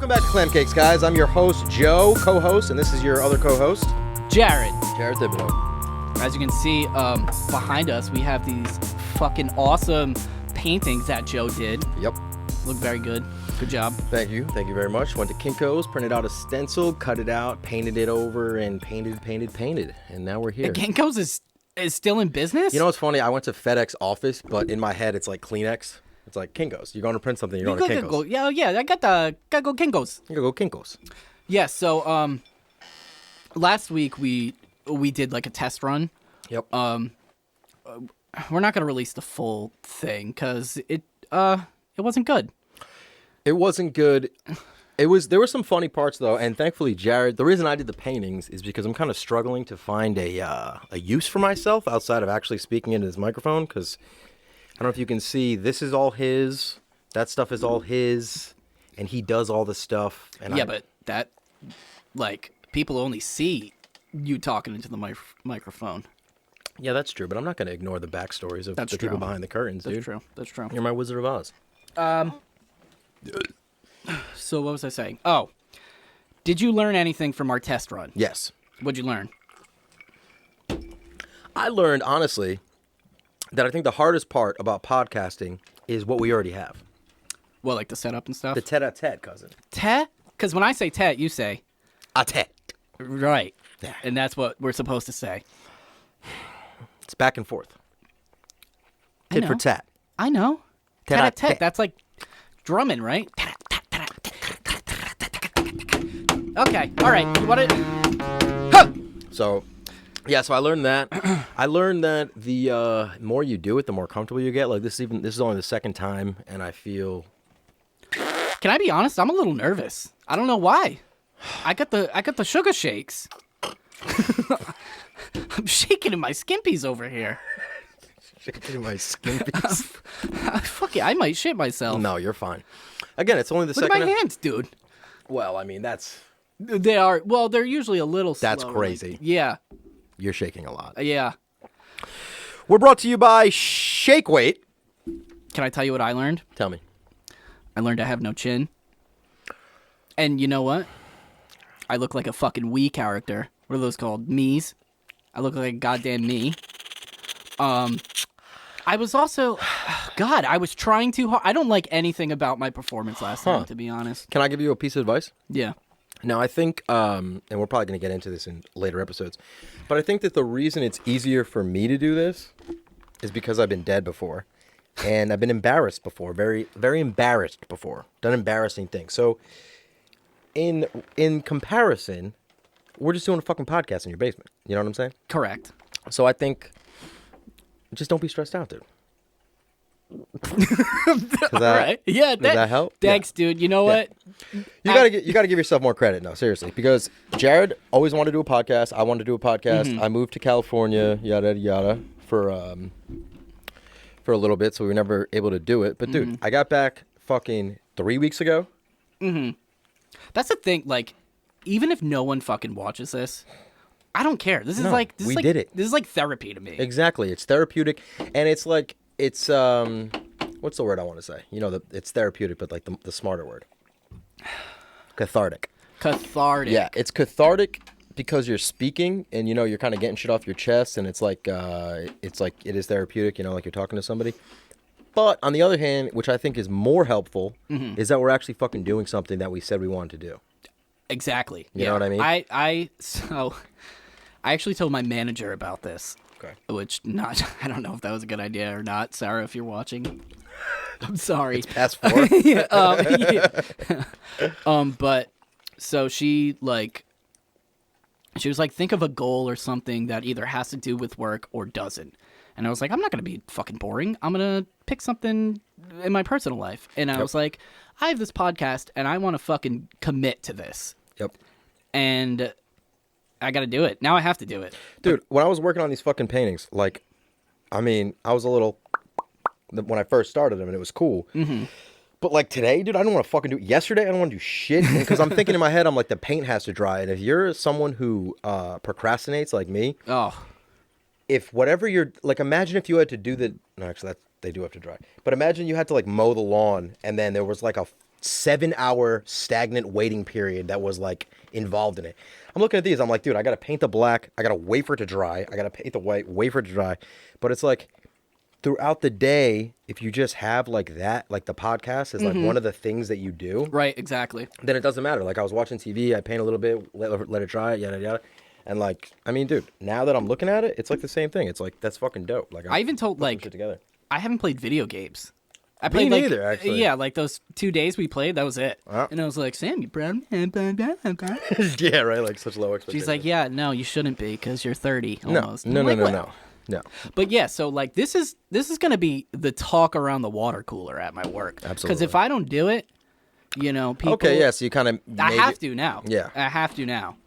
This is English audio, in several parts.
Welcome back to Clam Cakes, guys. I'm your host, Joe, co-host, and this is your other co-host, Jared Thibodeau. As you can see, behind us, we have these fucking awesome paintings that Joe did. Yep. Look very good. Good job. Thank you very much. Went to Kinko's, printed out a stencil, cut it out, painted it over, and painted, and now we're here. Kinko's is still in business? You know what's funny? I went to FedEx office, but in my head, it's like Kleenex. It's like Kinko's. You're going to print something, you're going to Kinko's. I gotta go Kinko's. You gotta go Kinko's. Yeah, so last week we did like a test run. Yep. We're not gonna release the full thing because it wasn't good. It wasn't good. There were some funny parts though, and thankfully Jared, the reason I did the paintings is because I'm kind of struggling to find a use for myself outside of actually speaking into this microphone, because I don't know if you can see, this is all his, that stuff is all his, and he does all the stuff. And but that, like, people only see you talking into the microphone. Yeah, that's true, but I'm not going to ignore the backstories of the people behind the curtains, dude. That's true. You're my Wizard of Oz. So what was I saying? Oh, did you learn anything from our test run? Yes. What'd you learn? I learned, honestly, that I think the hardest part about podcasting is what we already have. Well, like the setup and stuff? The tete-a-tete, cousin. Tete? Because when I say tete, you say... A tete. Right. Yeah. And that's what we're supposed to say. It's back and forth. Tit for tat. I know. Tete-a-tete. That's like drumming, right? Okay. All right. You want it? So I learned that. I learned that the more you do it, the more comfortable you get. Like this is only the second time, and I feel. Can I be honest? I'm a little nervous. I don't know why. I got the sugar shakes. I'm shaking in my skimpies over here. Shaking in my skimpies. Fuck it, I might shit myself. No, you're fine. Again, it's only the Look second. at my hands, dude. Well, I mean that's. They are. Well, they're usually a little. That's slower. crazy. Yeah. You're shaking a lot. Yeah. We're brought to you by Shake Weight. Can I tell you what I learned? Tell me. I learned I have no chin. And you know what? I look like a fucking Wii character. What are those called? Me's. I look like a goddamn me. I was also... God, I was trying too hard. I don't like anything about my performance last time, to be honest. Can I give you a piece of advice? Yeah. Now, I think, and we're probably going to get into this in later episodes, but I think that the reason it's easier for me to do this is because I've been dead before, and I've been embarrassed before, very, very embarrassed before, done embarrassing things. So, in comparison, we're just doing a fucking podcast in your basement. You know what I'm saying? Correct. So I think, just don't be stressed out, dude. All right. Yeah. Does that help? Thanks, dude. You know what? You gotta give yourself more credit. No, seriously, because Jared always wanted to do a podcast. I wanted to do a podcast. Mm-hmm. I moved to California, yada yada, for a little bit, so we were never able to do it. But dude, I got back fucking 3 weeks ago. Mm-hmm. That's the thing. Like, even if no one fucking watches this, I don't care. This is like did it. This is like therapy to me. Exactly. It's therapeutic, and it's like it's what's the word I want to say? You know, it's therapeutic, but like the smarter word. Cathartic. Yeah, it's cathartic because you're speaking, and you know you're kind of getting shit off your chest, and it's like it is therapeutic. You know, like you're talking to somebody. But on the other hand, which I think is more helpful, is that we're actually fucking doing something that we said we wanted to do. Exactly. You know what I mean? I actually told my manager about this. Okay. Which I don't know if that was a good idea or not. Sarah, if you're watching, I'm sorry. It's past 4. But so she was like, think of a goal or something that either has to do with work or doesn't. And I was like, I'm not going to be fucking boring. I'm going to pick something in my personal life. And I was like, I have this podcast and I want to fucking commit to this. Yep. And I got to do it. Now I have to do it. Dude, when I was working on these fucking paintings, like, I mean, I was a little, when I first started them, and it was cool. Mm-hmm. But like today, dude, I don't want to fucking do it. Yesterday, I don't want to do shit. Because I'm thinking in my head, I'm like, the paint has to dry. And if you're someone who procrastinates like me, if whatever you're, like, imagine if you had to do no, actually, they do have to dry. But imagine you had to, like, mow the lawn, and then there was, like, a 7-hour stagnant waiting period that was like involved in it. I'm looking at these. I'm like, dude, I got to paint the black. I got to wait for it to dry. I got to paint the white, wait for it to dry. But it's like throughout the day, if you just have like that, like the podcast is like one of the things that you do. Right, exactly. Then it doesn't matter. Like I was watching TV, I paint a little bit, let it dry, yada, yada. And like, I mean, dude, now that I'm looking at it, it's like the same thing. It's like, that's fucking dope. Like I even told putting like, shit together. I haven't played video games. I Me played like, neither, actually. yeah, like those 2 days we played, that was it. And I was like, Sam, you proud? Yeah, right. Like such low expectations. She's like, yeah, no, you shouldn't be because you're 30 almost. No. I'm like, well. No. But yeah, so like this is gonna be the talk around the water cooler at my work. Absolutely. Because if I don't do it, you know, people. Okay, yeah. So you kind of. I have to now. Yeah. I have to now.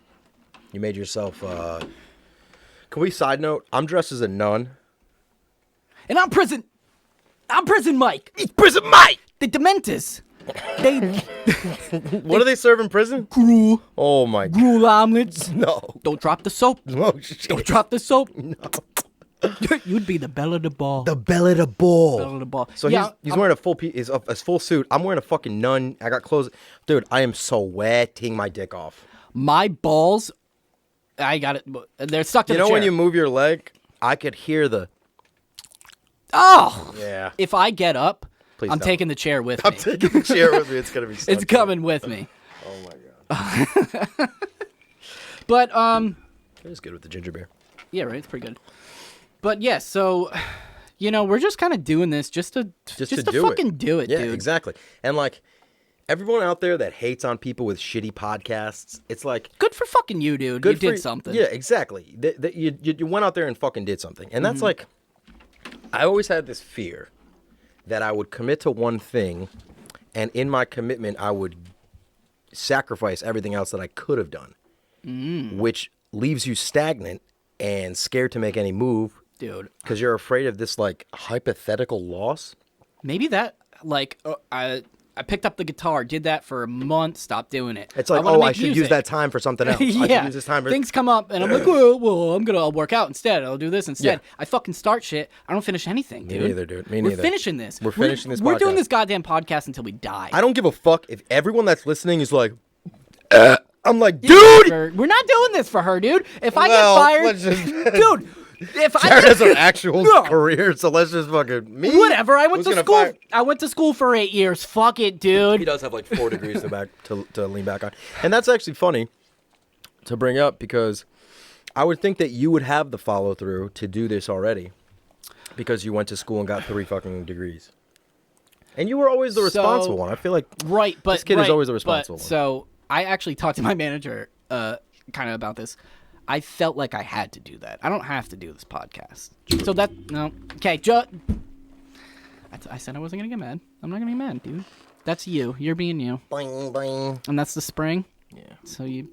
You made yourself. Can we side note? I'm dressed as a nun. And I'm prison Mike. It's prison Mike. The Dementors. They What do they serve in prison? gruel Oh my god. gruel omelets. No. Don't drop the soap. Oh shit. Don't drop the soap. No. You'd be the belle of the ball. The belle of the ball. Belle of the ball. So yeah, he's wearing a full piece, a full suit. I'm wearing a fucking nun. I got clothes. Dude, I am sweating my dick off. my balls. I got it. They're stuck to the You know chair. when you move your leg, I could hear the. Oh. Yeah. If I get up, Please I'm don't. taking the chair with I'm me. taking the chair with me. It's gonna be. So It's coming with me. Oh my god. But It is good with the ginger beer. yeah, right. It's pretty good. But yeah, so you know, we're just kind of doing this just to do fucking it. do it, Yeah, dude. exactly. And like everyone out there that hates on people with shitty podcasts, it's like Good for fucking you, dude. good You for did something. Yeah, exactly. You went out there and fucking did something, and Mm-hmm. that's like I always had this fear that I would commit to one thing, and in my commitment, I would sacrifice everything else that I could have done, which leaves you stagnant and scared to make any move Dude. because you're afraid of this like hypothetical loss. Maybe that like I picked up the guitar, did that for a month, stopped doing it. It's like, wanna oh, I make should use music. that time for something else. I should Yeah, use this time for... things come up, and I'm like, well, I'll work out instead. I'll do this instead. Yeah. I fucking start shit. I don't finish anything, dude. neither, dude. Me We're neither. finishing this. We're finishing this We're doing podcast. this goddamn podcast until we die. I don't give a fuck if everyone that's listening is like, I'm like, dude! We're not doing this for her, dude. If I Well, get fired, let's just- dude. If I Jared get has an actual No. career, so let's just fucking... Me? whatever, I went Who's to gonna school. fire- I went to school for 8 years. Fuck it, dude. He does have like 4 degrees to lean back on. And that's actually funny to bring up because I would think that you would have the follow through to do this already because you went to school and got 3 fucking degrees. And you were always the responsible one. I feel like Right, but this kid is right, always the but- responsible one. So I actually talked to my manager, kind of about this. I felt like I had to do that. I don't have to do this podcast. So that no, okay. I said I wasn't gonna get mad. I'm not gonna get mad, dude. That's you. You're being you, Boing, boing. and that's the spring. Yeah. So you,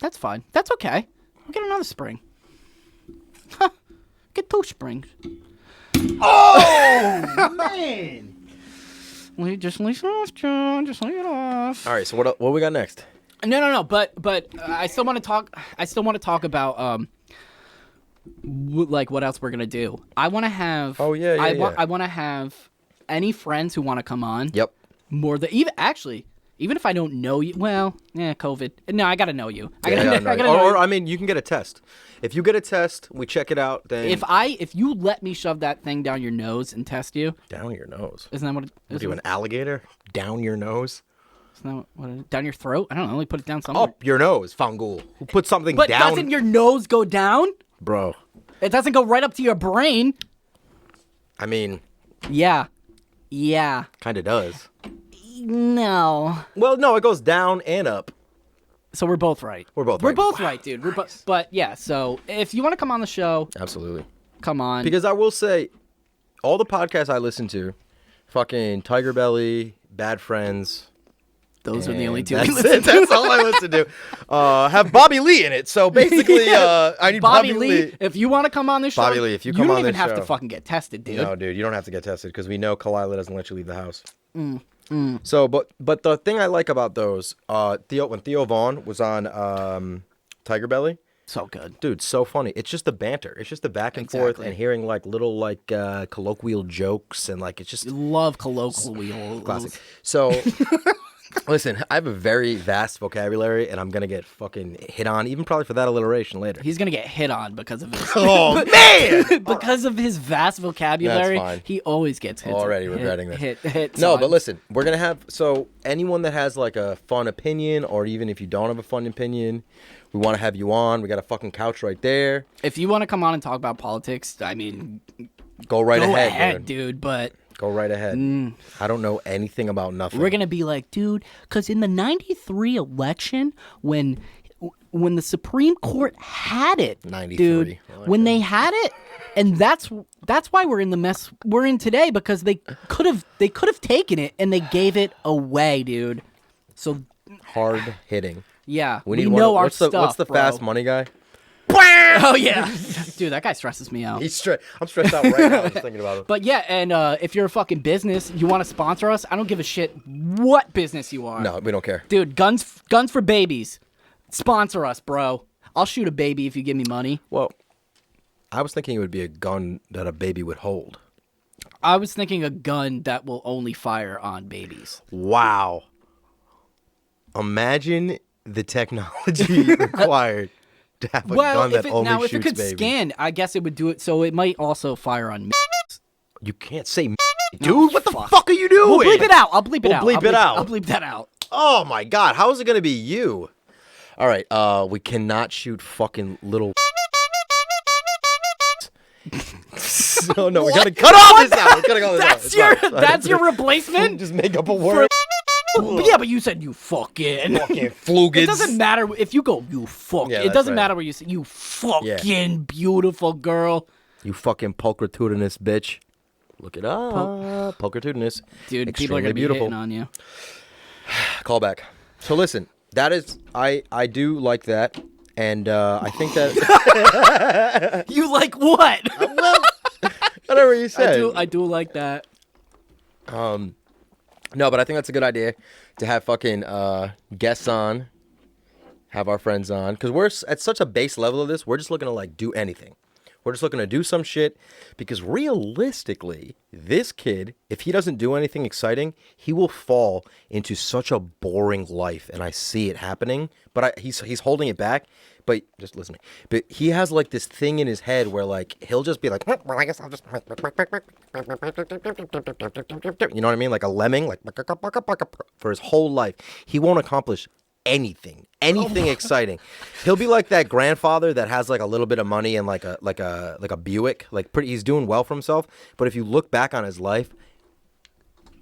that's fine. That's okay. We'll get another spring. Huh. Get 2 springs. Oh, man. Just leave it off, John. Just leave it off. All right, so what we got next? No. But I still want to talk. I still want to talk about like what else we're gonna do. I want to have. Oh, yeah. I want to have any friends who want to come on. Yep. More than even if I don't know you. Well, COVID. No, I gotta know you. I Yeah, gotta, no. I gotta know Or you. I mean, you can get a test. If you get a test, we check it out. Then If you let me shove that thing down your nose and test you, down your nose. isn't that what? What are you, an alligator? Down your nose? Isn't that what it is? Down your throat? I don't know. Let me put it down somewhere. Up your nose, Fangul. Who put something But down? doesn't your nose go down? Bro, It doesn't go right up to your brain. I mean, Yeah. kind of does. No. Well, no, it goes down and up. So we're both right. We're both We're right. both right, dude. But yeah. So if you want to come on the show, Absolutely. come on. Because I will say, all the podcasts I listen to, fucking Tiger Belly, Bad Friends. Those are the only and 2 we That's listen it. to. That's all I listen to. Have Bobby Lee in it. So basically, I need Bobby Lee. If you want to come on the show, Bobby Lee, if you come don't on even this have to show- fucking get tested, dude. No, dude, you don't have to get tested because we know Kalila doesn't let you leave the house. So, but the thing I like about those, when Theo Vaughn was on Tiger Belly, So good. dude, so funny. It's just the banter. It's just the back and forth Exactly. and hearing like little like colloquial jokes and like it's just Love colloquial. classic. So Listen, I have a very vast vocabulary, and I'm gonna get fucking hit on, even probably for that alliteration later. He's gonna get hit on because of his. Oh man! Because of his vast vocabulary, That's fine. he always gets hit. Already regretting this. Hit. No, but listen, we're gonna have anyone that has like a fun opinion, or even if you don't have a fun opinion, we want to have you on. We got a fucking couch right there. If you want to come on and talk about politics, I mean, go ahead, dude. But go right ahead. I don't know anything about nothing. we're gonna be like, dude, because in the '93 election, when the Supreme Court had it, 93, dude, when they had it, and that's why we're in the mess we're in today, because they could have taken it and they gave it away, dude. So hard hitting. yeah, We know our what's stuff. What's the bro. fast money guy? Oh yeah, dude, that guy stresses me out. I'm stressed out right now just thinking about it. But yeah, and if you're a fucking business, you want to sponsor us, I don't give a shit what business you are. No, we don't care. Dude, guns for babies. Sponsor us, bro. I'll shoot a baby if you give me money. Well, I was thinking it would be a gun that a baby would hold. I was thinking a gun that will only fire on babies. Wow. Imagine the technology required to have a gun that only if shoots it could babies. scan, I guess it would do it. So it might also fire on. You can't say dude. What the fuck. fuck are you doing? We'll bleep it out. I'll bleep it We'll out. bleep it out. I'll bleep that out. Oh my god, how is it gonna be you? All right, we cannot shoot fucking little. Oh no, we gotta cut all this out. We gotta cut this out. That's your replacement. Just make up a word. But yeah, but you said you fucking. Fucking flugits. It doesn't matter if you go you fuck. Yeah, it that's doesn't right. matter what you say. You fucking beautiful girl. You fucking pulchritudinous bitch. Look it up. Pulchritudinous. Dude, people are gonna be beautiful. hitting on you. Call back. So listen, that is I do like that, and I think that You like what? well, whatever you said. I do like that. No, but I think that's a good idea to have fucking guests on, have our friends on, because we're at such a base level of this. We're just looking to like do anything. We're just looking to do some shit because realistically, this kid, if he doesn't do anything exciting, he will fall into such a boring life, and I see it happening. But he's holding it back. But just listen to me. But he has like this thing in his head where like he'll just be like, well, I guess I'll just, you know what I mean? Like a lemming, like for his whole life. He won't accomplish anything exciting. He'll be like that grandfather that has like a little bit of money and like a Buick, he's doing well for himself. But if you look back on his life,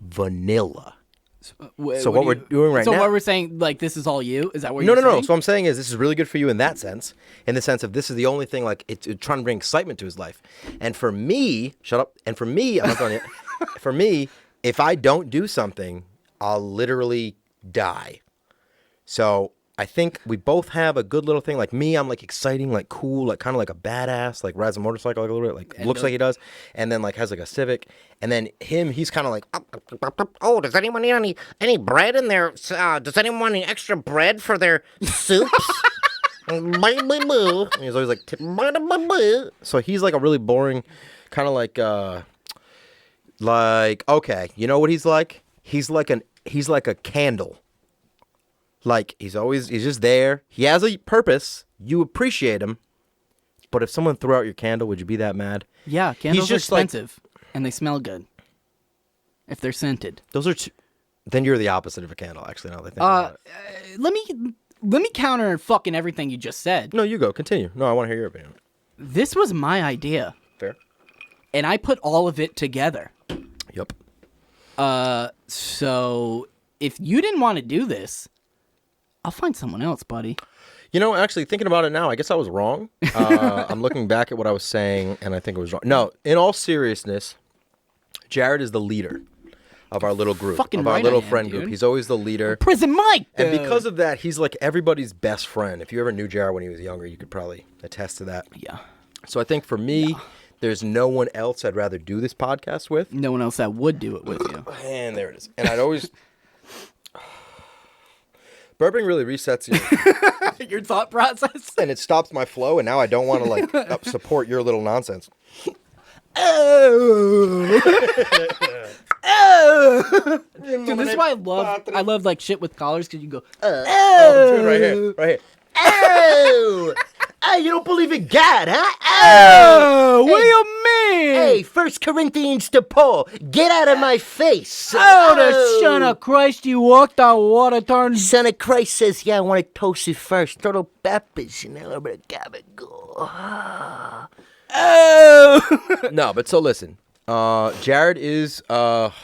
vanilla. So what we're doing right now. So what we're saying, like, this is all you? Is that what No, you're saying? no. So what I'm saying is this is really good for you in that sense, in the sense of this is the only thing, like, it's trying to bring excitement to his life. And for me, shut up. And for me, I'm not going to, for me, if I don't do something, I'll literally die. So I think we both have a good little thing. Like me, I'm like exciting, like cool, like kind of like a badass, like rides a motorcycle like a little bit, like looks like he does, and then like has like a Civic. And then he's kind of like, Oh, does anyone need any bread in there? Does anyone want any extra bread for their soups? and he's always like, so he's like a really boring, kind of like okay, you know what he's like? He's like a candle. Like, he's just there. He has a purpose. You appreciate him. But if someone threw out your candle, would you be that mad? Yeah, candles are just like- expensive, and they smell good if they're scented. Those are then you're the opposite of a candle, actually, now that I think about it. Let me counter fucking everything you just said. No, you go. Continue. No, I want to hear your opinion. This was my idea, Fair? and I put all of it together. Yep. So if you didn't want to do this, I'll find someone else, buddy. You know, actually, thinking about it now, I guess I was wrong. I'm looking back at what I was saying, and I think it was wrong. No, in all seriousness, Jared is the leader of our little group, Fucking of our right little I am, friend dude. group. He's always the leader. Prison Mike! And dude. because of that, he's like everybody's best friend. If you ever knew Jared when he was younger, you could probably attest to that. Yeah. So I think for me, there's no one else I'd rather do this podcast with. No one else that would do it with you. And there it is. And I'd always... Burping really resets you. Your thought process? And it stops my flow, and now I don't want to like support your little nonsense. Oh. oh. Dude, this is why I love like shit with collars because you go, Oh, dude, right here, right here. Oh, hey, you don't believe in God, huh? oh, what do you mean? Hey, 1 Corinthians to Paul, get out of my face. Oh, the Son of Christ, you walked on water, turned. Son of Christ says, yeah, I want to toast it first. Turtle peppers and a little bit of gabagool. Oh. No, but so listen. Jared is, fuck.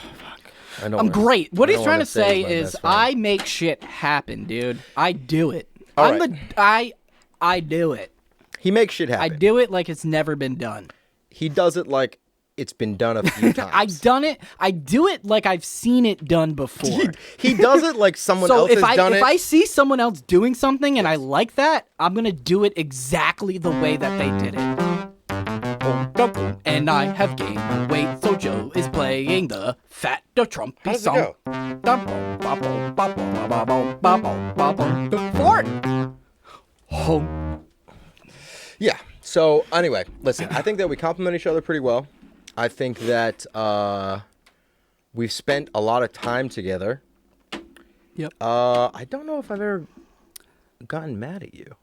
I'm great. What I he's don't trying wanna to say say he's my is best friend. I make shit happen, dude. I do it. All I'm right. I do it. He makes shit happen. I do it like it's never been done. He does it like it's been done a few times. I've done it. I do it like I've seen it done before. He does it like someone So else if has done if it. I see someone else doing something and I like that, I'm gonna do it exactly the way that they did it. And I have gained weight, so Joe is playing the fat the Trumpy How does it song. Fart. Home. Yeah. So anyway, listen. I think that we complement each other pretty well. I think that we've spent a lot of time together. Yep. I don't know if I've ever gotten mad at you.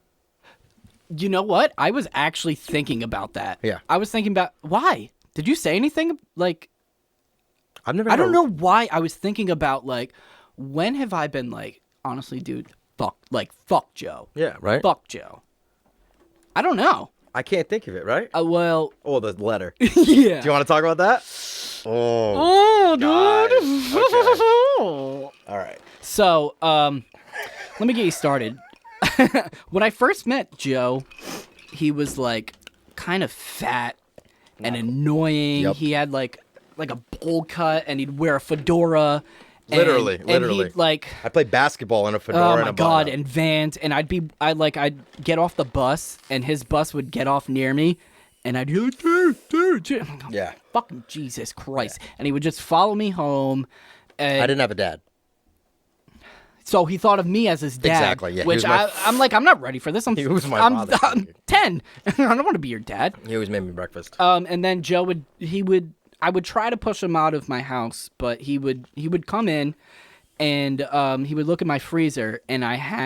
You know what? I was actually thinking about that. Yeah. I was thinking about why. Did you say anything? Like, I've never. I don't know why I was thinking about like, when have I been like, honestly, dude, fuck Joe. Yeah. Right. Fuck Joe. I don't know. I can't think of it. Right. Well, Oh, the letter. yeah. Do you want to talk about that? Oh. Oh, dude. All right. So, let me get you started. When I first met Joe, he was like kind of fat and annoying. Yep. He had like a bowl cut, and he'd wear a fedora. Literally. And he'd like, I played basketball in a fedora. oh and my a god, button-up. and Vans, and I'd get off the bus, and his bus would get off near me, and I'd be like, dude. I'm like, oh, Yeah. fucking Jesus Christ, and he would just follow me home. And I didn't have a dad. so he thought of me as his dad. Exactly, yeah, he Which was my I'm like, I'm not ready for this. He was my I'm father. 10. I don't want to be your dad. He always made me breakfast. And then Joe I would try to push him out of my house, but he would come in, and he would look at my freezer, and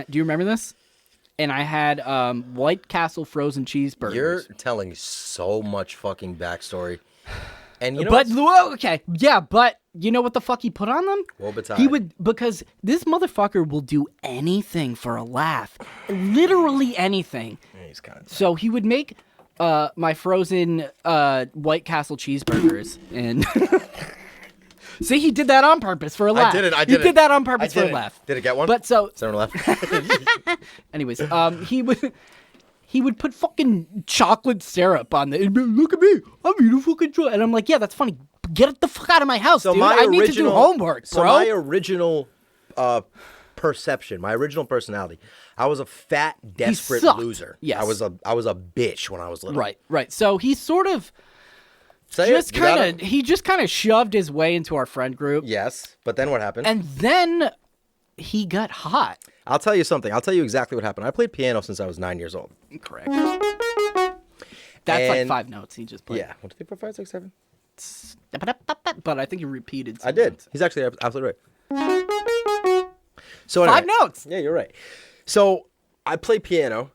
do you remember this? And I had White Castle frozen cheeseburgers. You're telling so much fucking backstory. And you know But what's- okay, yeah, but you know what the fuck he put on them? Woe betide. He would, because this motherfucker will do anything for a laugh, literally anything. Yeah, he's kind of. So he would make my frozen White Castle cheeseburgers, and see, he did that on purpose for a laugh. I did He did that on purpose for a it. laugh. Did it get one? But so, Center left. anyways, he would put fucking chocolate syrup on the. Look at me, I'm eating fucking chocolate, and I'm like, yeah, that's funny. Get the fuck out of my house, dude. I need to do homework, bro. So my original perception, my original personality, I was a fat, desperate sucked. loser. Yes. I was a bitch when I was little. Right. So he sort of Say just it. You got kind of it? he just kind of shoved his way into our friend group, Yes, but then what happened? and then he got hot. I'll tell you something. I'll tell you exactly what happened. I played piano since I was 9 years old. Correct. That's like And- 5 notes he just played. Yeah. 1, 2, 3, 4, 5, 6, 7. But I think he repeated. I did. notes. He's actually absolutely right. So 5 anyway, notes. Yeah, you're right. So I played piano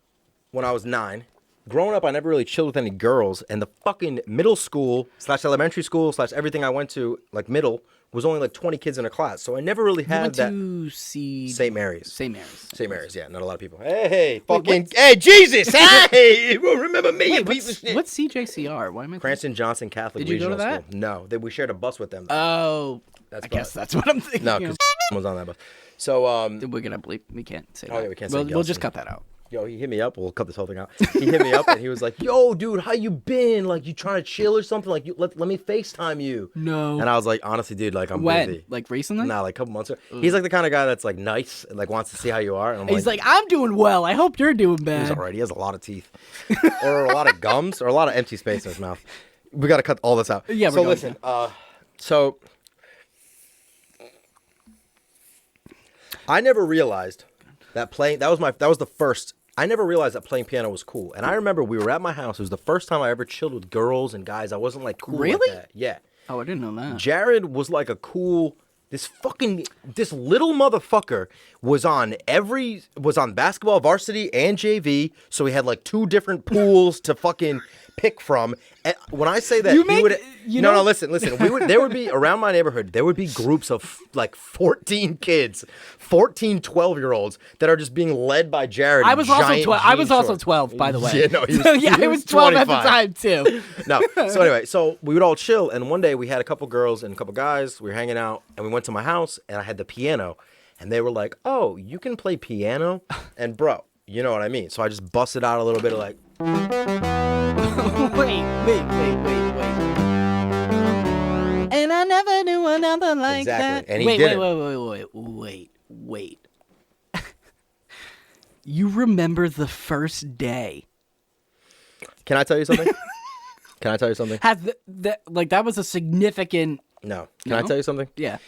when I was 9. Growing up, I never really chilled with any girls, and the fucking middle school / elementary school / everything I went to, like middle, was only like 20 kids in a class. So I never really You had went that. to see St. Mary's. St. Mary's. St. Mary's, yeah, not a lot of people. Hey, fucking, what's- hey, Jesus, hey, you won't remember me, you Wait, piece of shit. what's CJCR? Why am I? Cranston Johnson Catholic Did you go to Regional that? School. No, we shared a bus with them. Oh, That's I guess fine. that's what I'm thinking. No, of. because was on that bus. So, We're gonna bleep. We can't say that. Oh, yeah, we can't say We'll just Gelson. cut that out. yo, he hit me up. We'll cut this whole thing out. He hit me up and he was like, yo, dude, how you been? Like, you trying to chill or something? Like, let me FaceTime you. No. And I was like, honestly, dude, like, I'm When? busy. Like recently? Nah, like a couple months ago. He's like the kind of guy that's like nice and like wants to see how you are. And I'm He's like, I'm doing well. I hope you're doing he's bad. all right. He has a lot of teeth, or a lot of gums, or a lot of empty space in his mouth. We got to cut all this out. Yeah, we're So going listen. So I never realized that playing. That was the first. I never realized that playing piano was cool. And I remember we were at my house. It was the first time I ever chilled with girls and guys. I wasn't like cool Really? like that. Yeah. Oh, I didn't know that. Jared was like a cool. This little motherfucker was on basketball varsity and JV, so he had like 2 different pools to fucking pick from. And when I say that, no, listen. There would be around my neighborhood. There would be groups of like 14 kids, 14 12-year-olds that are just being led by Jared. I was also 12. I was also 12, by the way. Yeah, no, I was 12 at the time too. No. So anyway, so we would all chill, and one day we had a couple girls and a couple guys. We were hanging out, and we went to my house, and I had the piano, and they were like, "Oh, you can play piano?" And bro, you know what I mean. So I just busted out a little bit of like. wait. And I never knew another like that. And he Wait. You remember the first day? Can I tell you something? Has that was a significant? No. Can I tell you something? Yeah.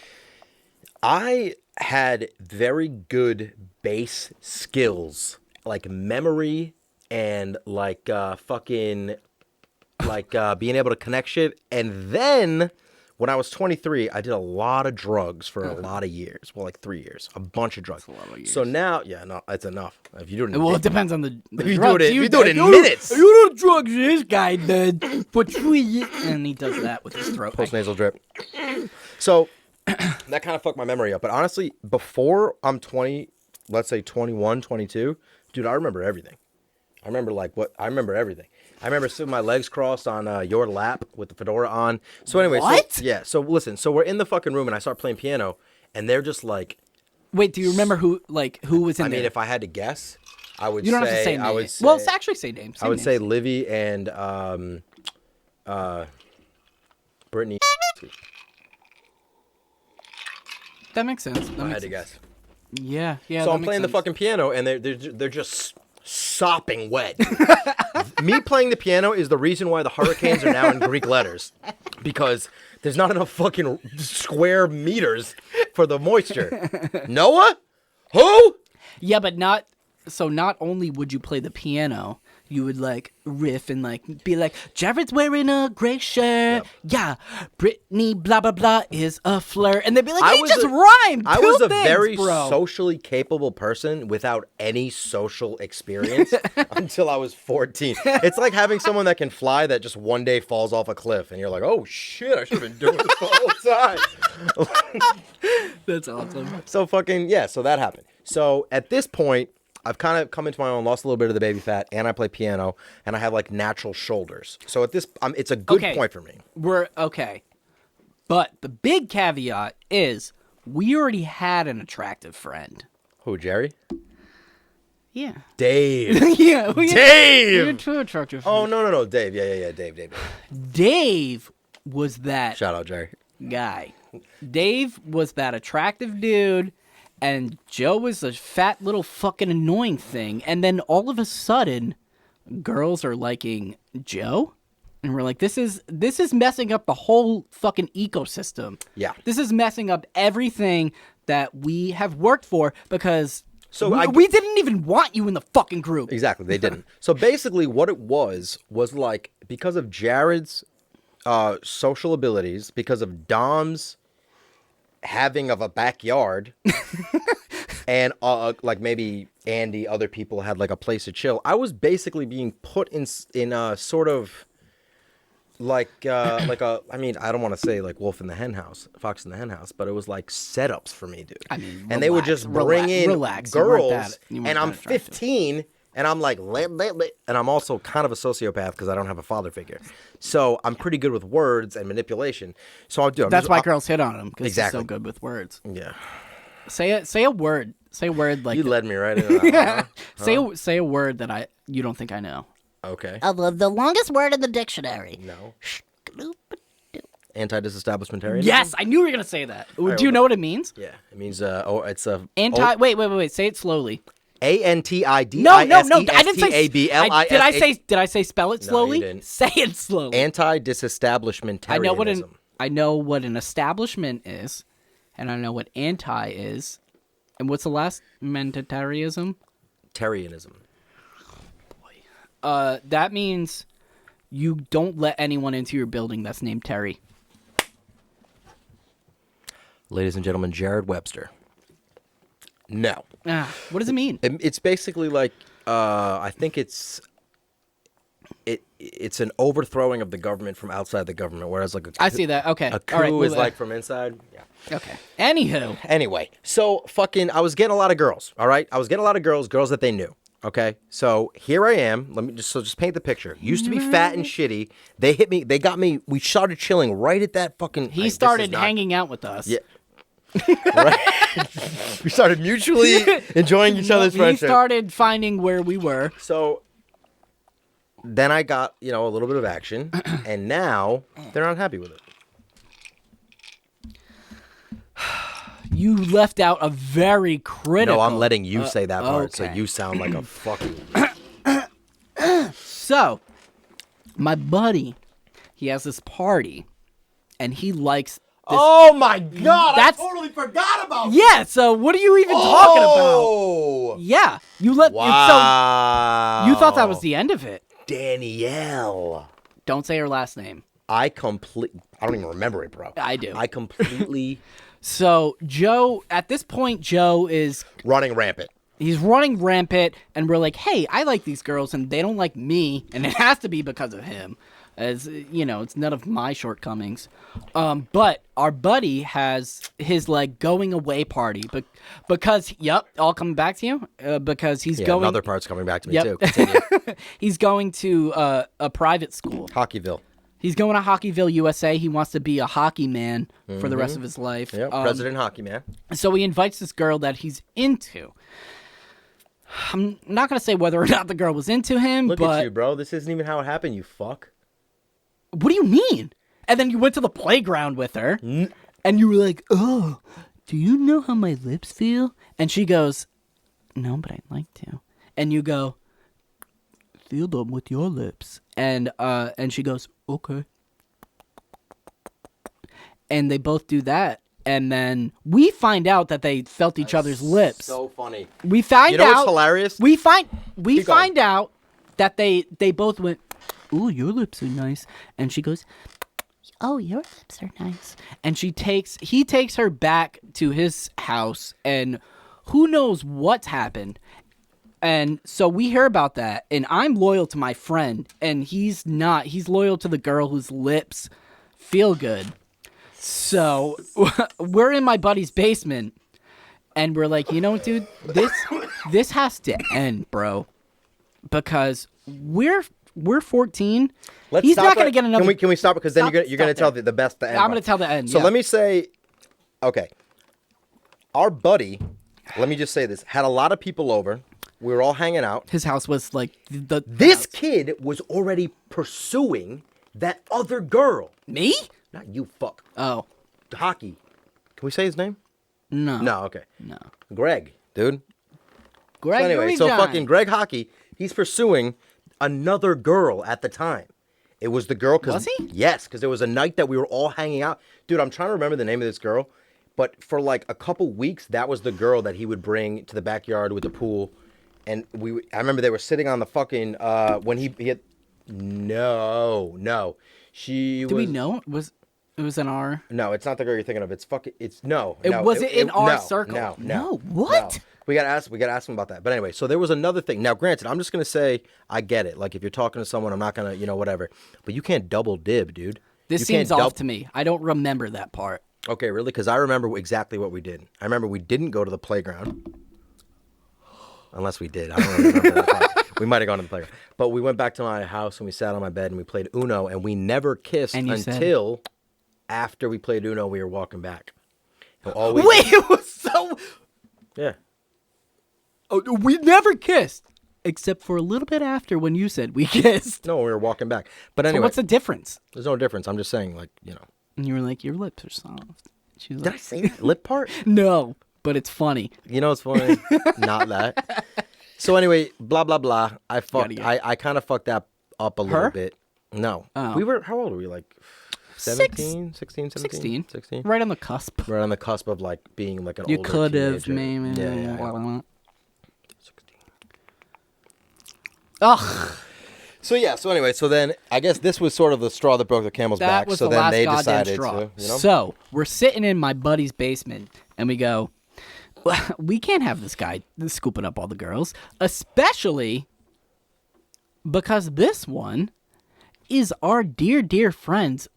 I had very good bass skills, like memory and like being able to connect shit. And then when I was 23, I did a lot of drugs for a lot of years. Well, like 3 years, a bunch of drugs. That's a lot of years. So now, no, it's enough. If you do it, Well, it depends on the if you drugs. do it in minutes. You do drugs, this guy did for 3 years, and he does that with his throat. Post-nasal drip. So that kind of fucked my memory up. But honestly, before I'm 20, let's say 21, 22, dude, I remember everything. I remember everything. I remember sitting with my legs crossed on your lap with the fedora on. So anyway, What? So listen, so we're in the fucking room and I start playing piano and they're just like. Wait, do you remember who was in there? I mean, if I had to guess, I would you don't say, have to say names. I would say, well, it's actually say names. I would say Livy and Brittany. That makes sense. I had to guess. Yeah. So I'm playing the fucking piano, and they're just sopping wet. Me playing the piano is the reason why the Hurricanes are now in Greek letters, because there's not enough fucking square meters for the moisture. Noah? Who? Yeah, but not only would you play the piano, you would like riff and like be like, Jared's wearing a gray shirt. Yep. Yeah, Brittany blah blah blah is a flirt, and they'd be like, rhymed. I was a very socially capable person without any social experience until I was 14. It's like having someone that can fly that just one day falls off a cliff, and you're like, oh shit, I should have been doing this the whole time. That's awesome. So so that happened. So at this point, I've kind of come into my own, lost a little bit of the baby fat, and I play piano, and I have like natural shoulders. So at this, it's a good point for me. We're okay, but the big caveat is we already had an attractive friend. Who, Jerry? Yeah. Dave. Yeah. Dave. You're too attractive. Oh no, Dave. Yeah, Dave. Dave was that. Shout out, Jerry. Guy. Dave was that attractive dude. And Joe was a fat little fucking annoying thing. And then all of a sudden, girls are liking Joe. And we're like, this is messing up the whole fucking ecosystem. Yeah. This is messing up everything that we have worked for because so we didn't even want you in the fucking group. Exactly, they didn't. So basically what it was like because of Jared's social abilities, because of Dom's having of a backyard and like maybe Andy, other people had like a place to chill. I was basically being put in a sort of like I mean, I don't want to say like Fox in the Hen House, but it was like setups for me, dude. I mean, and they would just bring in girls, and I'm 15. And I'm like, and I'm also kind of a sociopath because I don't have a father figure. So I'm pretty good with words and manipulation. So I'll do it. That's why girls hit on him because exactly. he's so good with words. Yeah. Say a word. Say a word like you led me right into that. Yeah. Huh? Say a word that you don't think I know. Okay. The longest word in the dictionary. No. Anti-disestablishmentarianism? Yes, I knew you were gonna say that. Do you know what it means? Yeah, it means it's a Wait. Say it slowly. ANTIDISESTABLIST. No, I didn't say. Did I say spell it slowly? No, you didn't. Say it slowly. Anti-disestablishmentarianism. I know what an establishment is, and I know what anti is, and what's the last? Mentarianism. Tarianism. That means you don't let anyone into your building that's named Terry. Ladies and gentlemen, Jared Webster. No. What does it mean? It's basically like, I think it's an overthrowing of the government from outside the government, whereas like I see that. Okay. a coup All right, is like from inside. Yeah. Okay. Anywho. Anyway, so I was getting a lot of girls, all right? I was getting a lot of girls that they knew, okay? So here I am. Let me just paint the picture. Used to be fat and shitty. They hit me. They got me. We started chilling right at that fucking... He started hanging out with us. Yeah. Right? We started mutually enjoying each other's friendship. He started finding where we were. So then I got, a little bit of action, and now they're not happy with it. You left out a very critical... No, I'm letting you say that part, so okay. you sound like a fucking... So, my buddy, he has this party, and he likes... this... Oh my God! That's... I totally forgot about Yeah, so what are you even talking about? Oh! Yeah, you let... Wow. So, you thought that was the end of it. Danielle. Don't say her last name. I don't even remember it, bro. I do. I completely... So, Joe, at this point, Joe is... running rampant. He's running rampant, and we're like, hey, I like these girls, and they don't like me, and it has to be because of him. As, it's none of my shortcomings. But our buddy has his, going away party. Because, all coming back to you. Because he's going... another part's coming back to me, Yep. too. Continue. He's going to a private school. Hockeyville. He's going to Hockeyville, USA. He wants to be a hockey man for the rest of his life. Yep, President Hockey Man. So he invites this girl that he's into. I'm not going to say whether or not the girl was into him, Look but... at you, bro. This isn't even how it happened, you fuck. What do you mean? And then you went to the playground with her, and you were like, oh, do you know how my lips feel? And she goes, no, but I'd like to. And you go, feel them with your lips. And she goes, okay. And they both do that. And then we find out that they felt each other's lips. So funny. We find You know out what's hilarious? We find going. out that they both went, ooh, your lips are nice. And she goes, oh, your lips are nice. And he takes her back to his house, and who knows what's happened. And so we hear about that, and I'm loyal to my friend, and he's not. He's loyal to the girl whose lips feel good. So we're in my buddy's basement, and we're like, you know what, dude? This has to end, bro, because we're 14. He's not going to get another. Can we stop? Because then you're going to tell the best. The end. I'm going to tell the end. So yeah. let me say, okay, our buddy, let me just say this, had a lot of people over. We were all hanging out. His house was like This kid was already pursuing that other girl. Me? Not you, fuck. Oh. Hockey. Can we say his name? No. No, okay. No. Greg, dude. Greg. So anyway, John. fucking Greg Hockey, he's pursuing another girl at the time. It was the girl. Was he? Yes, because there was a night that we were all hanging out. Dude, I'm trying to remember the name of this girl, but for like a couple weeks, that was the girl that he would bring to the backyard with the pool. And I remember they were sitting on the fucking, when he had, no. Do we know? It was in our... No, it's not the girl you're thinking of. It's fucking, no. Was it in our no, circle? No. What? No. We gotta ask him about that. But anyway, so there was another thing. Now, granted, I'm just gonna say I get it. Like if you're talking to someone, I'm not gonna, whatever. But you can't double dib, dude. This seems off to me. I don't remember that part. Okay, really? Because I remember exactly what we did. I remember we didn't go to the playground. Unless we did. I don't really remember that part. We might have gone to the playground. But we went back to my house and we sat on my bed and we played Uno and we never kissed until after we played Uno, we were walking back. Wait, it was so... Yeah. Oh, we never kissed. Except for a little bit after when you said we kissed. No, we were walking back. But anyway. So what's the difference? There's no difference. I'm just saying, like, And you were like, your lips are soft. She was Did I say that lip part? No, but it's funny. You know what's funny? Not that. So anyway, blah, blah, blah. I kind of fucked that up a little bit. No. Oh. We were, how old were we? Like 17, 16, 17? 16. Right on the cusp. Right on the cusp of like being like an you older could have teenager. maybe. Yeah. 16. Ugh. So anyway, so then I guess this was sort of the straw that broke the camel's That back. was So the then last they goddamn decided straw. to, you know. So we're sitting in my buddy's basement, and we go, we can't have this guy scooping up all the girls, especially because this one is our dear, dear friend's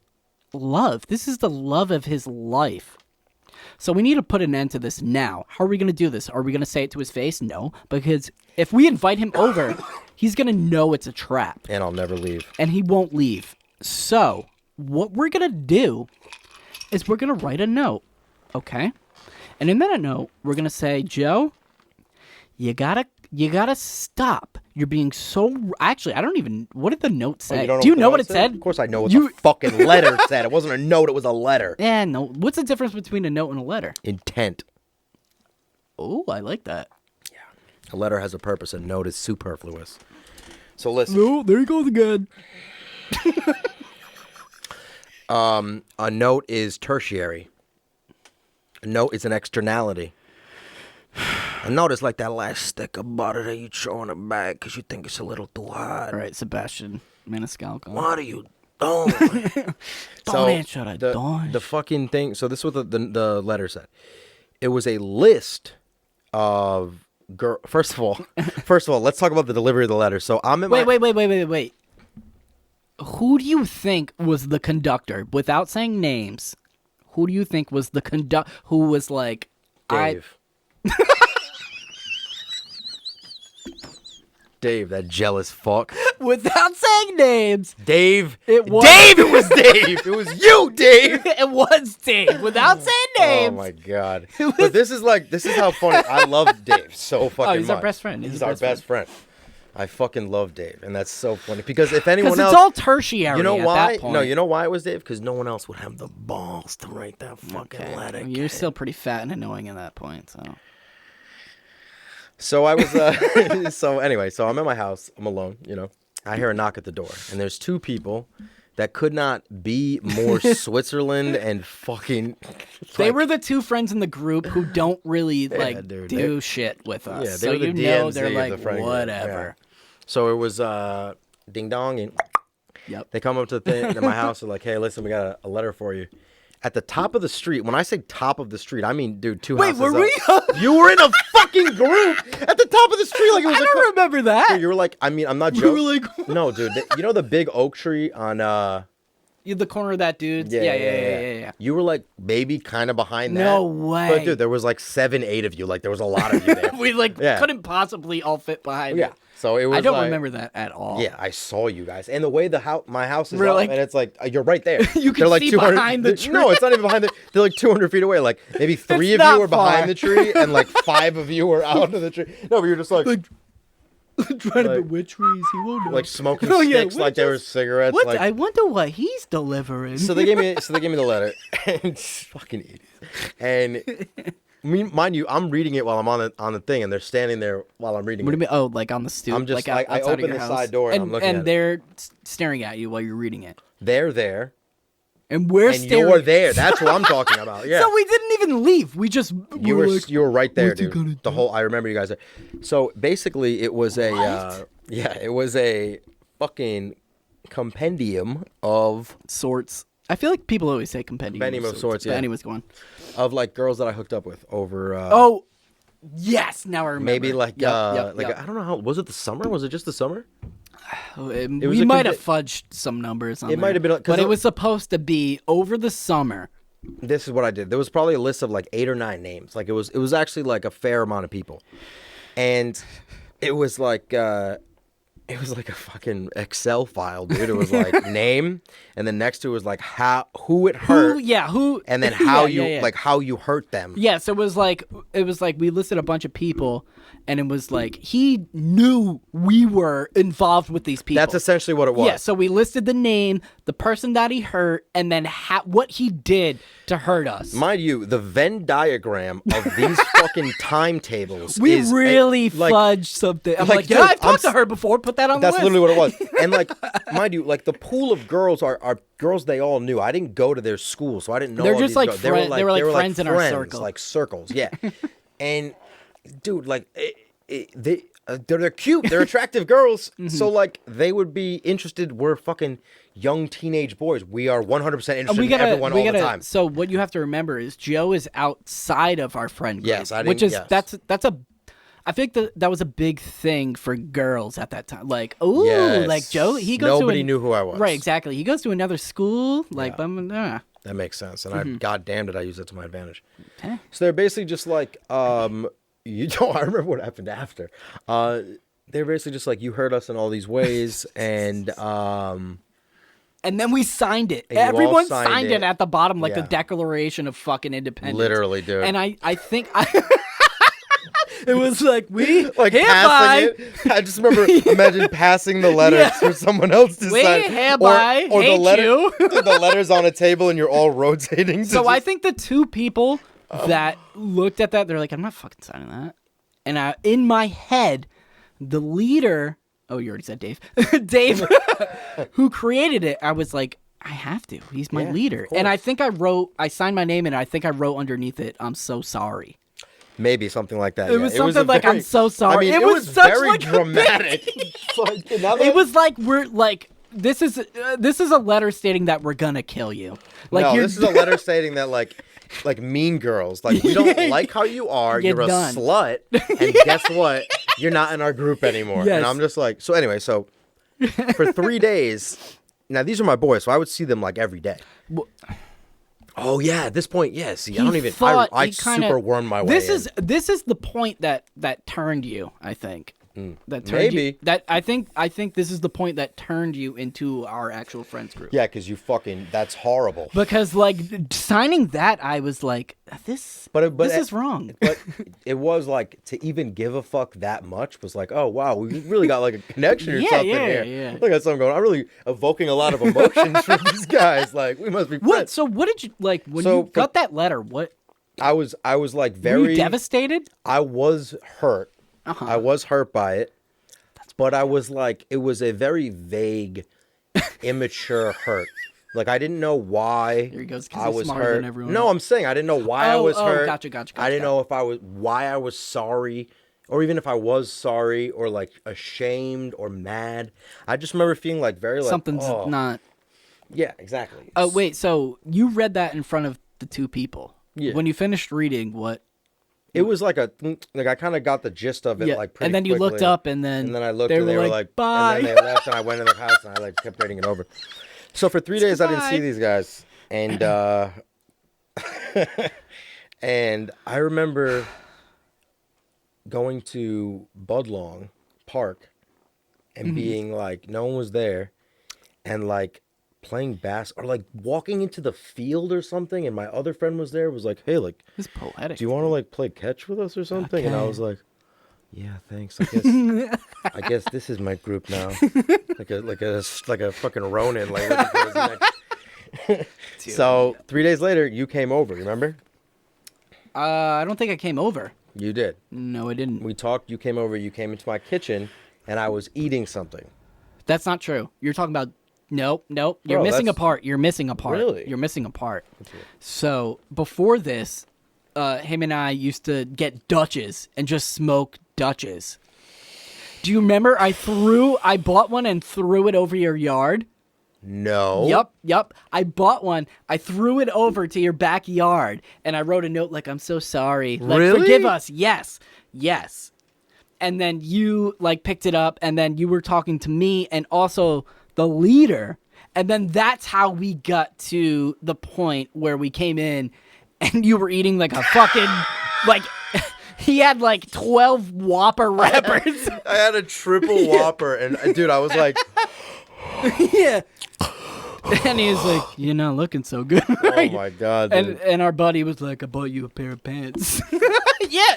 love. This is the love of his life. So we need to put an end to this now. How are we going to do this? Are we going to say it to his face? No, because if we invite him over, he's going to know it's a trap. And I'll never leave. And he won't leave. So what we're going to do is we're going to write a note, okay? And in that note, we're going to say, Joe, you gotta stop. You're being so... Actually, I don't even... What did the note say? don't Do you know what what it said? Of course I know what the fucking letter said. It wasn't a note, it was a letter. Yeah, no. What's the difference between a note and a letter? Intent. Oh, I like that. A letter has a purpose, a note is superfluous. So listen. No, there he goes again. A note is tertiary. A note is an externality. A note is like that last stick of butter that you throw in a bag because you think it's a little too hot. All right, Sebastian Maniscalco. What are you doing? Don't answer that. The fucking thing. So this is what the letter said. It was a list of girl. First of all, let's talk about the delivery of the letter. So I'm in Wait. Who do you think was the conductor? Without saying names, who do you think was the conductor? Who was like, Dave. Dave, that jealous fuck. Without saying names, Dave. It was- Dave. It was Dave. It was you, Dave. it was Dave. Without saying names. Oh my god. But this is how funny. I love Dave so fucking much. he's our best friend. He's our best friend. I fucking love Dave, and that's so funny because if anyone Because else, it's all tertiary. you know at why? That point. No, you know why it was Dave? Because no one else would have the balls to write that fucking letter. You're still pretty fat and annoying at that point, so. So I was, so I'm at my house. I'm alone, you know. I hear a knock at the door, and there's two people that could not be more Switzerland and fucking. They were the two friends in the group who don't really dude, do shit with us. Yeah, they so were the you know DMZ they're of like the friend group, whatever. yeah. So it was ding dong, and Yep. they come up to my house. They're like, "Hey, listen, we got a letter for you." At the top of the street. When I say top of the street, I mean, dude, two houses were up. we? You were in a fucking group at the top of the street, like it was. I don't remember that. Dude, you were like, I mean, I'm not We joking. were like, No, dude, you know the big oak tree on you the corner of that dude. Yeah. You were like maybe kind of behind that. No way. But dude, there was like 7, 8 of you. Like there was a lot of you there. We Yeah. couldn't possibly all fit behind Yeah. it. So it was. I don't like- remember that at all. Yeah, I saw you guys, and the way my house is We're up, like- and it's like you're right there. You can They're like see 200 behind the tree. No, it's not even behind the. They're like 200 feet away. Like maybe 3 of not you were far. behind the tree, and like 5 of you were out of the tree. No, but you're just like Trying Like- which trees he won't know. like smoking Oh, yeah, sticks, like they were cigarettes. What? Like, I wonder what he's delivering. so they gave me the letter, and fucking idiots. And mind you, I'm reading it while I'm on the thing, and they're standing there while I'm reading What do it. you mean? Oh, like on the stoop. I'm just like I outside of open your the house? side door and I'm looking at it. they're staring at you while you're reading it. They're there, And we're and staring. you're there. That's what I'm talking about. Yeah. So we didn't even leave. We just You were like, you were right there, "What's he gonna dude. The do?" whole I remember you guys there. So basically, it was a it was a fucking compendium of sorts. I feel like people always say compendium. Compendium of sorts, But yeah. anyways, go on. like girls that I hooked up with over. Oh, yes. Now I remember. maybe like Yep, I don't know how was it the summer? Was it just the summer? was was we a might have convi- fudged some numbers on It might have been, 'cause but it- it was supposed to be over the summer. This is what I did. There was probably a list of like 8 or 9 names. Like it was actually like a fair amount of people, and it was like a fucking Excel file, dude. It was like name, and then next to it was like who it hurt, Who? and then how Yeah. like how you hurt them. Yeah, so it was like we listed a bunch of people, and it was like he knew we were involved with these people. That's essentially what it was. Yeah, so we listed the name, the person that he hurt, and then what he did to hurt us. Mind you, the Venn diagram of these fucking timetables. We is really like, fudged something. I'm like, like, yeah, dude, I've talked to her before. Put that on That's the list. literally what it was. And like, mind you, like the pool of girls are girls they all knew. I didn't go to their school, so I didn't know. They're all just these like girls. they were like friends in our friends, circle. like circles. Yeah, and dude, like they're cute. They're attractive girls. Mm-hmm. So like they would be interested. We're fucking young teenage boys. We are 100% interested in everyone all the time. So what you have to remember is Joe is outside of our friend group. Yes, which is yes. that's a. I think that was a big thing for girls at that time. Like, ooh, Yes. like Joe, he goes to Nobody knew who I was. Right, exactly. He goes to another school. Like, That makes sense. And I goddamn did I use it to my advantage. Okay. So they're basically just like, you know, I remember what happened after. They're basically just like, you hurt us in all these ways, and then we signed it. And you all Everyone signed signed it it. at the bottom, like the Yeah. Declaration of fucking Independence. literally, dude. And I think it was like we like hereby passing it. I just remember, imagine passing the letter Yeah. for someone else to we sign. hereby or hate the letter, you. the letter's on a table and you're all rotating. So I think the two people that looked at that, they're like, I'm not fucking signing that. And in my head, the leader, oh, you already said Dave. Dave, who created it, I was like, I have to. He's my Yeah, leader. of And I course. think I signed my name and I think I wrote underneath it, I'm so sorry. maybe something like that. It yeah. was a something like, very- I'm so sorry. I mean, It it was was such very like a dramatic. Like, now that- It was like we're like this is a letter stating that we're gonna kill you. Like no, you're this is a letter stating that like Mean Girls, like we don't Yeah, like how you are. you're You're a done. slut, and guess what? You're not in our group anymore. Yes. And I'm just like, so anyway, so for 3 days. Now these are my boys, so I would see them like every day. Well- Oh yeah, at this point, yeah. See, I He don't even. thought I he kinda- super wormed my way. This is the point that turned you, I think. That turned Maybe. you, that I think this is the point that turned you into our actual friends group. Yeah, because you fucking. That's horrible. Because like signing that, I was like, this this is wrong. But it was like to even give a fuck that much was like, oh wow, we really got like a connection or Yeah, something yeah, here. yeah. Look at something going. I'm really evoking a lot of emotions from these guys. Like we must be What? friends. So what did you like when So, you got that letter? What I was like were very you devastated? I was hurt. Uh-huh. I was hurt by it. But I was like, it was a very vague, immature hurt. Like I didn't know why Here he goes, 'cause I he's was smarter hurt. than everyone No, else. I'm saying I didn't know why I was hurt. Gotcha. I didn't know if I was why I was sorry, or even if I was sorry, or like ashamed or mad. I just remember feeling like very like Something's oh. not. Yeah, exactly. Oh wait, so you read that in front of the two people. Yeah. When you finished reading, what? It was like I kind of got the gist of it like pretty and then you looked quickly. up, and then I looked they and they were were like, like, "Bye." and then they left and I went in the house and I like kept reading it over. So for 3 days I didn't see Goodbye. these guys, and and I remember going to Budlong Park and being like, no one was there, and like playing bass or like walking into the field or something, and my other friend was there, was like, hey, like, It's poetic. do you want to like play catch with us or something? And I Okay. was like, yeah, thanks. I guess this is my group now. like a fucking Ronin, like looking for his neck. So 3 days later, you came over. Remember? I don't think I came over. You did. No, I didn't. We talked. You came over. You came into my kitchen, and I was eating something. That's not true. You're talking about. Nope. You're Bro, missing a that's- part. You're missing a part. Really? You're missing a part. So before this, him and I used to get Dutches and just smoke Dutches. Do you remember? I bought one and threw it over your yard. No. Yep. I bought one. I threw it over to your backyard, and I wrote a note like, "I'm so sorry. Like, Really? forgive us." Yes. And then you like picked it up, and then you were talking to me and also the leader, and then that's how we got to the point where we came in, and you were eating like a fucking like. He had like 12 Whopper wrappers. I had a triple Whopper, and dude, I was like, Yeah. And he was like, "You're not looking so good." oh my god, dude. And our buddy was like, "I bought you a pair of pants." Yeah.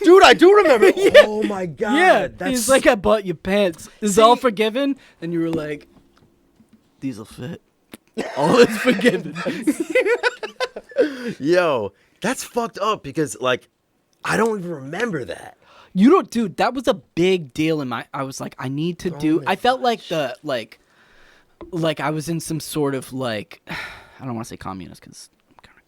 Dude, I do remember. Oh my god. Yeah. That's He's like, "I bought you pants. Is all forgiven?" And you were like, "These'll fit. All is forgiven." yo, that's fucked up because like I don't even remember that. You don't, dude. That was a big deal in my. I was like, I need to do. I felt like like I was in some sort of like, I don't want to say communist because I'm kind of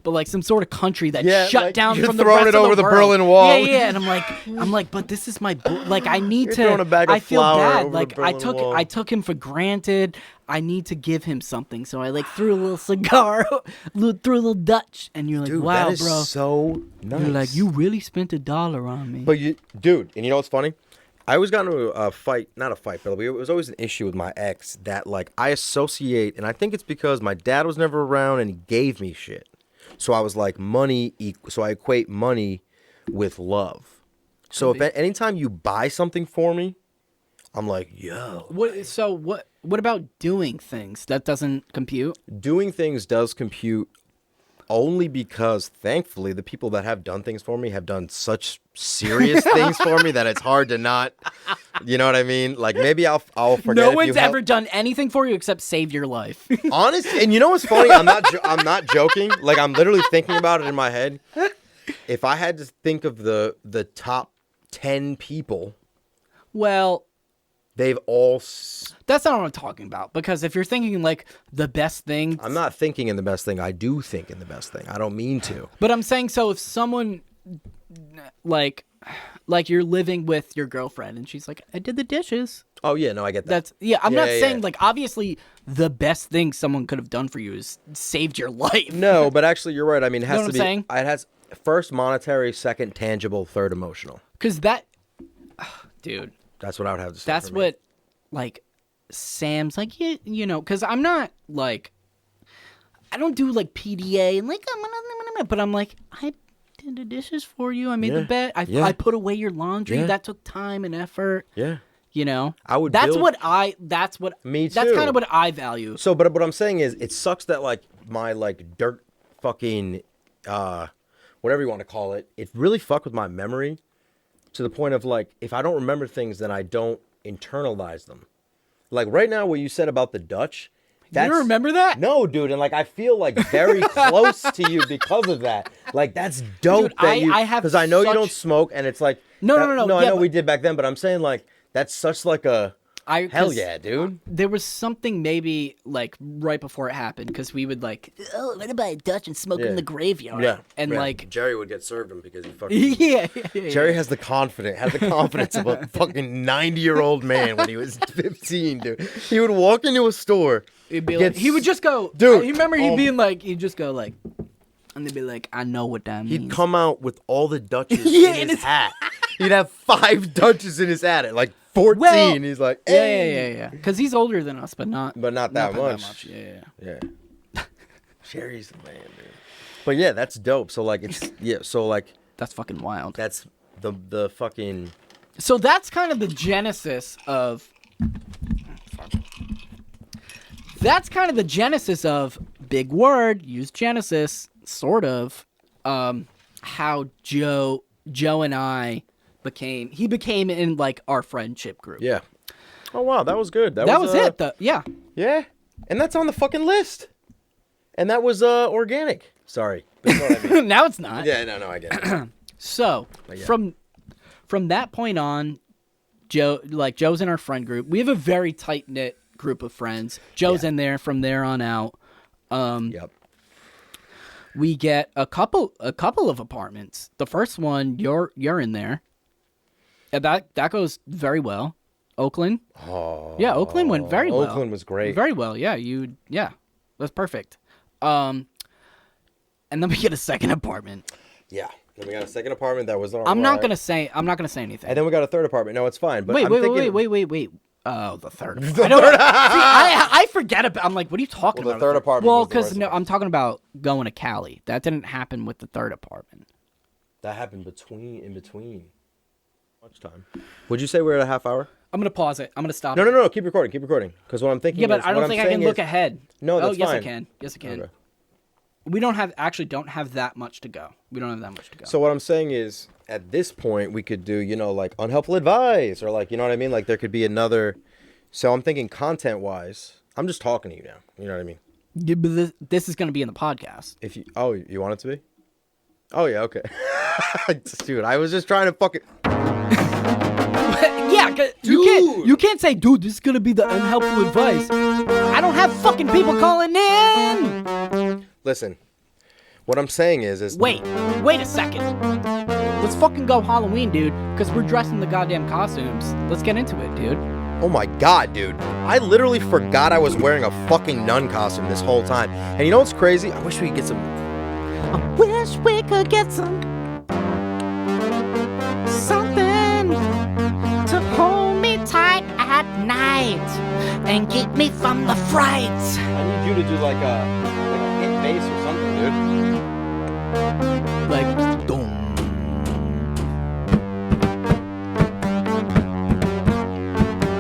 but like some sort of country that Yeah, shut like, down you're from the throwing rest it of over the the world. Berlin Wall. Yeah, and I'm like, but this is my like I need You're to. throwing a bag of I feel flour bad. over the Like Berlin Wall. I took him for granted. I need to give him something, so I like threw a little cigar, threw a little Dutch, and you're like, Dude, wow, that is bro. so nice. You're like, you really spent $1 on me. But dude, and you know what's funny? I always got into a fight, not a fight, but it was always an issue with my ex that like I associate, and I think it's because my dad was never around and he gave me shit. So I was like so I equate money with love. So anytime you buy something for me, I'm like, yo. What about doing things? That doesn't compute? Doing things does compute only because, thankfully, the people that have done things for me have done such serious things for me that it's hard to not, you know what I mean? Like, maybe I'll forget. No if one's you ever done anything for you except save your life. Honest, and you know what's funny? I'm not joking. Like, I'm literally thinking about it in my head. If I had to think of the top 10 people, Well, they've all. that's not what I'm talking about. Because if you're thinking like the best thing, I'm not thinking in the best thing. I do think in the best thing. I don't mean to. but I'm saying so if someone like you're living with your girlfriend and she's like, I did the dishes. Oh yeah, no, I get that. That's I'm Yeah, not yeah, saying yeah. like obviously the best thing someone could have done for you is saved your life. No, but actually, you're right. I mean, it has know to what be. I'm saying? It has first monetary, second tangible, third emotional. Because that, dude, That's what I would have to say. that's for me. what like Sam's like, you know, because I'm not like, I don't do like PDA and like, but I'm like, I did the dishes for you. I made the Yeah. bed. Yeah. I put away your laundry. Yeah. That took time and effort. Yeah. You know, I would That's build- what Me That's too. kind of what I value. So, but what I'm saying is, it sucks that like my like dirt fucking whatever you want to call it, it really fucked with my memory to the point of like if I don't remember things, then I don't internalize them. Like right now, what you said about the Dutch. You don't remember that? No, dude, and like I feel like very close to you because of that. Like that's dope. Dude, that I have because I know you such- don't smoke, and it's like No. I Yeah, know but- we did back then, but I'm saying like that's such like a hell 'cause yeah, dude. There was something maybe like right before it happened because we would like, oh, what about a Dutch and smoke Yeah. in the graveyard? Yeah, and yeah. like, Jerry would get served him because he fucking. yeah. Jerry had the confidence of a fucking 90-year-old man when he was 15, dude. He would walk into a store. He'd be get like, he would just go, Dude, You remember he'd oh being like, he'd just go like, and they'd be like, I know what that means. He'd come out with all the Dutches Yeah, in in his his- hat. He'd have 5 Dutches in his hat at like 14. Well, He's like, hey. Yeah. Because he's older than us, but not that much. Yeah. Yeah. Jerry's the man, dude. But yeah, that's dope. So like it's so like That's fucking wild. that's the fucking So that's kind of the genesis of. That's kind of the genesis of big word. Use genesis, sort of. How Joe and I became. He became in like our friendship group. yeah. Oh wow, that was good. That was it. Yeah. Yeah. And that's on the fucking list. And that was organic. Sorry. That's what I mean. Now it's not. Yeah, no, I get it. So yeah. from that point on, Joe's in our friend group. We have a very tight knit group of friends. Joe's Yeah. in there from there on out. Yep. We get a couple of apartments. The first one, you're in there. And that goes very well. Oakland. Oh. Yeah, Oakland went very well. Oakland was great. Very well. Yeah, that's perfect. And then we get a second apartment. Yeah. Then we got a second apartment that was all I'm not right. gonna say anything. And then we got a third apartment. No, it's fine. But Wait, I'm wait, thinking, wait. Oh, the third. I forget about. I'm like, what are you talking Well, the about? third apartment Well, was the because worst no, one. I'm talking about going to Cali. That didn't happen with the third apartment. That happened in between. Much time. Would you say we're at a half hour? I'm gonna pause it. I'm gonna stop. No, keep recording. Because what I'm thinking Yeah, but is, I what don't I'm think I can saying look is- ahead. No, that's yes, I fine. can. Yes, I can. Okay. We don't have that much to go. So what I'm saying is, at this point, we could do, like unhelpful advice or like, you know what I mean? Like there could be another. So I'm thinking content-wise, I'm just talking to you now. You know what I mean? Yeah, but this is gonna be in the podcast. If you, you want it to be? Oh yeah, okay. Dude, I was just trying to fucking. Yeah, 'cause you can't say, dude, this is gonna be the unhelpful advice. I don't have fucking people calling in. Listen, What I'm saying is Wait a second. Let's fucking go Halloween, dude, because we're dressed in the goddamn costumes. Let's get into it, dude. oh my god, dude. I literally forgot I was wearing a fucking nun costume this whole time. And you know what's crazy? I wish we could get some... I wish we could get something to hold me tight at night and keep me from the frights. I need you to do like a hit bass or something, dude. Like, boom.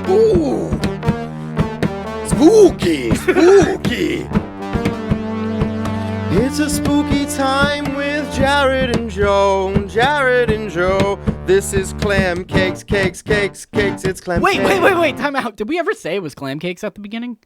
Ooh! Spooky! Spooky! It's a spooky time with Jared and Joe. Jared and Joe. This is clam cakes, cakes, cakes, cakes. It's clam cakes. Wait. Time out. Did we ever say it was clam cakes at the beginning?